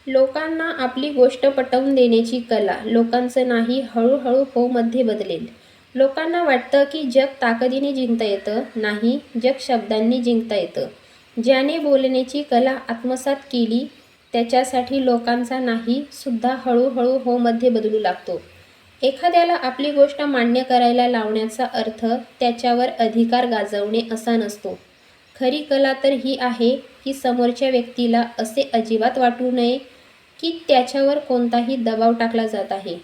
लोकांना आपली गोष्ट पटवून देण्याची कला लोकांचं नाही हळूहळू हो मध्ये बदलेल. लोकांना वाटतं की जग ताकदीने जिंकता येतं, नाही जग शब्दांनी जिंकता येतं. ज्याने बोलण्याची कला आत्मसात केली त्याच्यासाठी लोकांचा नाही सुद्धा हळूहळू हो मध्ये बदलू लागतो. एखाद्याला आपली गोष्ट मान्य करायला लावण्याचा अर्थ त्याच्यावर अधिकार गाजवणे असा नसतो. खरी कला तर ही आहे की समोरच्या व्यक्तीला असे अजिबात वाटू नये की त्याच्यावर कोणताही दबाव टाकला जात आहे.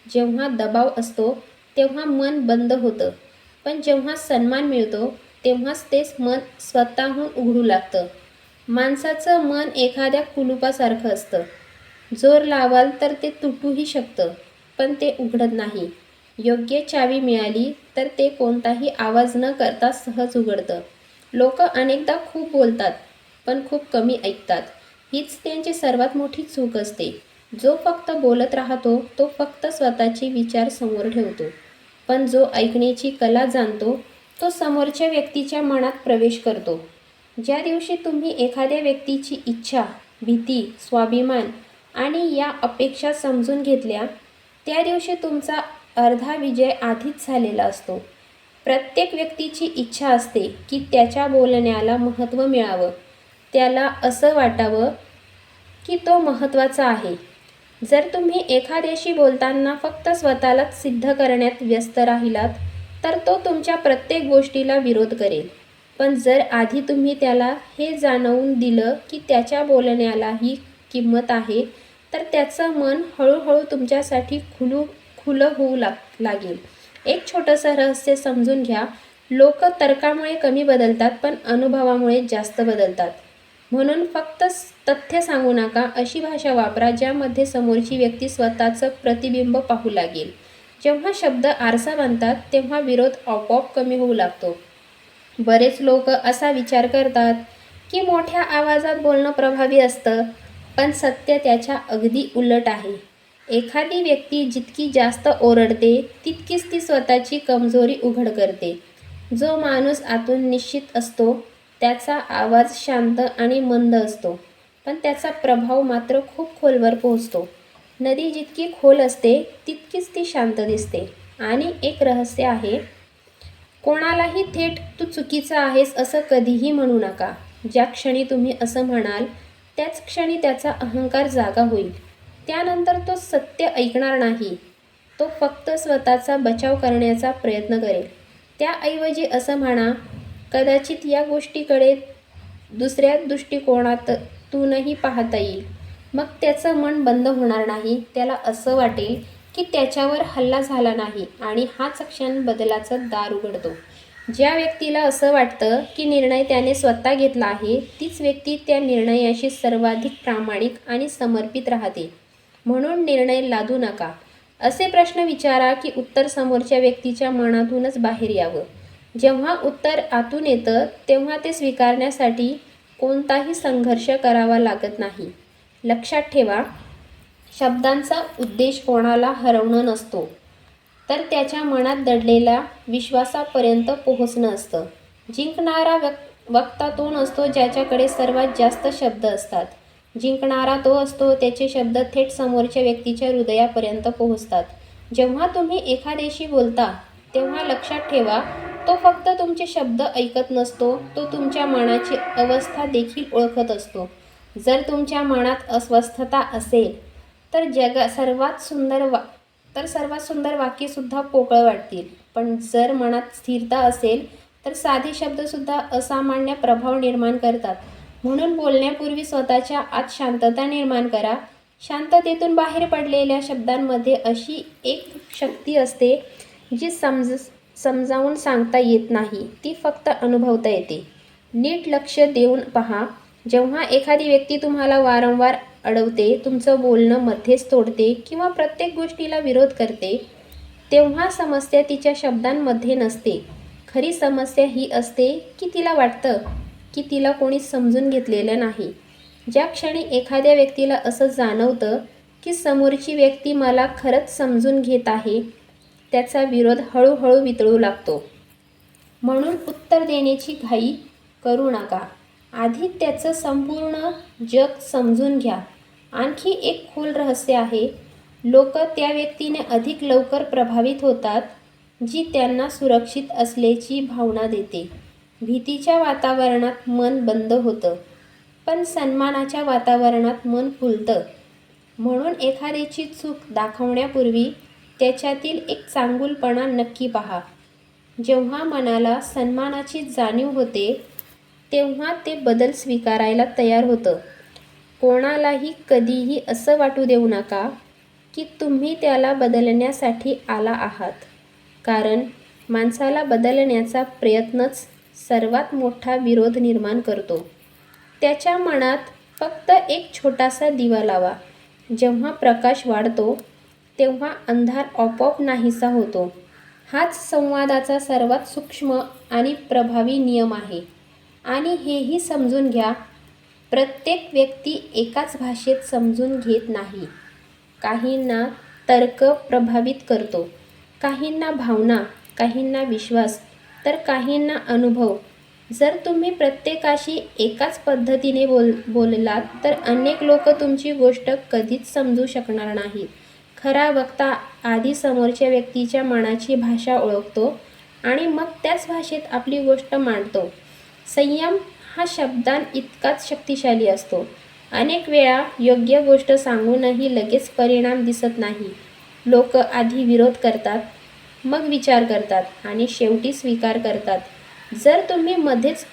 जेव्हा दबाव असतो तेव्हा मन बंद होतं, पण जेव्हा सन्मान मिळतो तेव्हाच ते मन स्वतःहून उघडू लागतं. माणसाचं मन एखाद्या कुलुपासारखं असतं. जोर लावाल तर ते तुटूही शकतं, पण ते उघडत नाही. योग्य चावी मिळाली तर ते कोणताही आवाज न करता सहज उघडतं. लोक अनेकदा खूप बोलतात, पण खूप कमी ऐकतात. हीच त्यांची सर्वात मोठी चूक असते. जो फक्त बोलत राहतो तो फक्त स्वतःचे विचार समोर ठेवतो, पण जो ऐकण्याची कला जाणतो तो समोरच्या व्यक्तीच्या मनात प्रवेश करतो. ज्या दिवशी तुम्ही एखाद्या व्यक्तीची इच्छा, भीती, स्वाभिमान आणि या अपेक्षा समजून घेतल्या, त्या दिवशी तुमचा अर्धा विजय आधीच झालेला असतो. प्रत्येक व्यक्तीची इच्छा असते की त्याच्या बोलण्याला महत्त्व मिळावं, त्याला असं वाटावं की तो महत्त्वाचा आहे. जर तुम्ही एखाद्याशी बोलताना फक्त स्वतःलाच सिद्ध करण्यात व्यस्त राहिलात तर तो तुमच्या प्रत्येक गोष्टीला विरोध करेल. पण जर आधी तुम्ही त्याला हे जाणवून दिलं की त्याच्या बोलण्यालाही किंमत आहे, तर त्याचं मन हळूहळू तुमच्यासाठी खुलं होऊ लागेल. एक छोटंसं रहस्य समजून घ्या. लोक तर्कामुळे कमी बदलतात, पण अनुभवामुळे जास्त बदलतात. म्हणून फक्त तथ्य सांगू नका, अशी भाषा वापरा ज्यामध्ये समोरची व्यक्ती स्वतःचं प्रतिबिंब पाहू लागेल. जेव्हा शब्द आरसा बनतात तेव्हा विरोध आपोआप कमी होऊ लागतो. बरेच लोक असा विचार करतात की मोठ्या आवाजात बोलणं प्रभावी असतं, पण सत्य त्याच्या अगदी उलट आहे. एखादी व्यक्ती जितकी जास्त ओरडते तितकीच ती स्वतःची कमजोरी उघड करते. जो माणूस आतून निश्चित असतो त्याचा आवाज शांत आणि मंद असतो, पण त्याचा प्रभाव मात्र खूप खोलवर पोहोचतो. नदी जितकी खोल असते तितकीच ती शांत दिसते. आणि एक रहस्य आहे, कोणालाही थेट तू चुकीचा आहेस असं कधीही म्हणू नका. ज्या क्षणी तुम्ही असं म्हणाल त्याच क्षणी त्याचा अहंकार जागा होईल. त्यानंतर तो सत्य ऐकणार नाही, तो फक्त स्वतःचा बचाव करण्याचा प्रयत्न करेल. त्याऐवजी असं म्हणा, कदाचित या गोष्टीकडे दुसऱ्या दृष्टिकोनातूनही पाहता येईल. मग त्याचं मन बंद होणार नाही. त्याला असं वाटेल की त्याच्यावर हल्ला झाला नाही आणि हाच क्षण बदलाचं दार उघडतो. ज्या व्यक्तीला असं वाटतं की निर्णय त्याने स्वतः घेतला आहे, तीच व्यक्ती त्या निर्णयाशी सर्वाधिक प्रामाणिक आणि समर्पित राहते. म्हणून निर्णय लादू नका. असे प्रश्न विचारा की उत्तर समोरच्या व्यक्तीच्या मनातूनच बाहेर यावं. जेव्हा उत्तर आतून येतं तेव्हा ते स्वीकारण्यासाठी कोणताही संघर्ष करावा लागत नाही. लक्षात ठेवा, शब्दांचा उद्देश कोणाला हरवणं नसतो, तर त्याच्या मनात दडलेल्या विश्वासापर्यंत पोहोचणं असतं. जिंकणारा वक्ता तो नसतो ज्याच्याकडे सर्वात जास्त शब्द असतात. जिंकणारा तो असतो त्याचे शब्द थेट समोरच्या व्यक्तीच्या हृदयापर्यंत पोहोचतात. जेव्हा तुम्ही एखाद्याशी बोलता तेव्हा लक्षात ठेवा, तो फक्त तुमचे शब्द ऐकत नसतो, तो तुमच्या मनाची अवस्था देखील ओळखत असतो. जर तुमच्या मनात अस्वस्थता असेल तर सर्वात सुंदर वाक्येसुद्धा पोकळ वाटतील. पण जर मनात स्थिरता असेल तर साधे शब्दसुद्धा असामान्य प्रभाव निर्माण करतात. म्हणून बोलण्यापूर्वी स्वतःच्या आत शांतता निर्माण करा. शांततेतून बाहेर पडलेल्या शब्दांमध्ये अशी एक शक्ती असते जी समजावून सांगता येत नाही, ती फक्त अनुभवता येते. नीट लक्ष देऊन पहा. जेव्हा एखादी व्यक्ती तुम्हाला वारंवार अडवते, तुमचं बोलणं मध्येच तोडते किंवा प्रत्येक गोष्टीला विरोध करते, तेव्हा समस्या तिच्या शब्दांमध्ये नसते. खरी समस्या ही असते की तिला वाटतं की तिला कोणी समजून घेतलेलं नाही. ज्या क्षणी एखाद्या व्यक्तीला असं जाणवतं की समोरची व्यक्ती मला खरंच समजून घेत आहे, त्याचा विरोध हळूहळू वितळू लागतो. म्हणून उत्तर देण्याची घाई करू नका. आधी त्याचं संपूर्ण जग समजून घ्या. आणखी एक खोल रहस्य आहे. लोक त्या व्यक्तीने अधिक लवकर प्रभावित होतात जी त्यांना सुरक्षित असल्याची भावना देते. भीतीच्या वातावरणात मन बंद होतं, पण सन्मानाच्या वातावरणात मन फुलतं. म्हणून एखाद्याची चूक दाखवण्यापूर्वी त्याच्यातील एक चांगुलपणा नक्की पहा. जेव्हा मनाला सन्मानाची जाणीव होते तेव्हा ते बदल स्वीकारायला तयार होतं. कोणालाही कधीही असं वाटू देऊ नका की तुम्ही त्याला बदलण्यासाठी आला आहात, कारण माणसाला बदलण्याचा प्रयत्नच सर्वात मोठा विरोध निर्माण करतो. त्याच्या मनात फक्त एक छोटासा दिवा लावा. जेव्हा प्रकाश वाढतो तेव्हा अंधार आपोआप नाहीसा होतो. हाच संवादाचा सर्वात सूक्ष्म आणि प्रभावी नियम आहे. आणि हेही समजून घ्या, प्रत्येक व्यक्ती एकाच भाषेत समजून घेत नाही. काहींना तर्क प्रभावित करतो, काहींना भावना, काहींना विश्वास, तर काहींना अनुभव. जर तुम्ही प्रत्येकाशी एकाच पद्धतीने बोललात तर अनेक लोक तुमची गोष्ट कधीच समजू शकणार नाहीत. खरा वक्ता आधी समोरच्या व्यक्तीच्या मनाची भाषा ओळखतो आणि मग त्याच भाषेत आपली गोष्ट मांडतो. संयम हा शब्दांइतकाच शक्तिशाली असतो. अनेक वेळा योग्य गोष्ट सांगूनही लगेच परिणाम दिसत नाही. लोक आधी विरोध करतात, मग विचार करतात आणि शेवटी स्वीकार करतात. जर तुम्ही मध्येच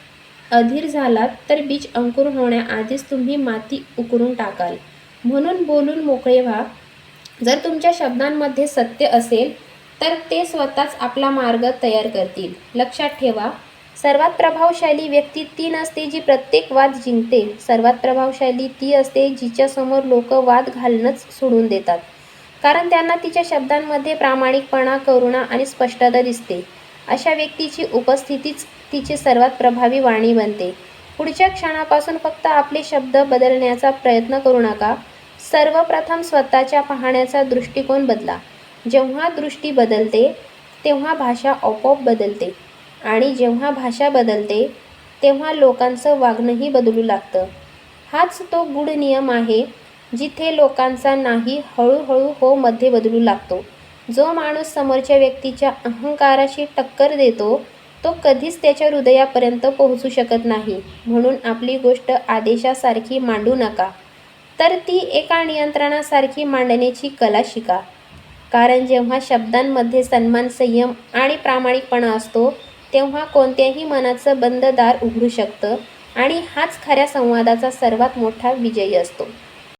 अधीर झालात तर बीज अंकुर होण्याआधीच तुम्ही माती उकरून टाकाल. म्हणून बोलून मोकळे व्हा. जर तुमच्या शब्दांमध्ये सत्य असेल तर ते स्वतःच आपला मार्ग तयार करतील. लक्षात ठेवा, सर्वात प्रभावशाली व्यक्ती ती नसते जी प्रत्येक वाद जिंकते. सर्वात प्रभावशाली ती असते जिच्यासमोर लोक वाद घालणंच सोडून देतात, कारण त्यांना तिच्या शब्दांमध्ये प्रामाणिकपणा, करुणा आणि स्पष्टता दिसते. अशा व्यक्तीची उपस्थितीच तिची सर्वात प्रभावी वाणी बनते. पुढच्या क्षणापासून फक्त आपले शब्द बदलण्याचा प्रयत्न करू नका. सर्वप्रथम स्वतःच्या पाहण्याचा दृष्टिकोन बदला. जेव्हा दृष्टी बदलते तेव्हा भाषा आपोआप बदलते आणि जेव्हा भाषा बदलते तेव्हा लोकांचं वागणंही बदलू लागतं. हाच तो गूढ नियम आहे जिथे लोकांचा नाही हळूहळू हो मध्ये बदलू लागतो. जो माणूस समोरच्या व्यक्तीच्या अहंकाराशी टक्कर देतो तो कधीच त्याच्या हृदयापर्यंत पोहोचू शकत नाही. म्हणून आपली गोष्ट आदेशासारखी मांडू नका, तर ती एका नियंत्रणासारखी मांडण्याची कला शिका. कारण जेव्हा शब्दांमध्ये सन्मान, संयम आणि प्रामाणिकपणा असतो तेव्हा कोणत्याही मनाचं बंद दार उघडू शकतं आणि हाच खऱ्या संवादाचा सर्वात मोठा विजय असतो.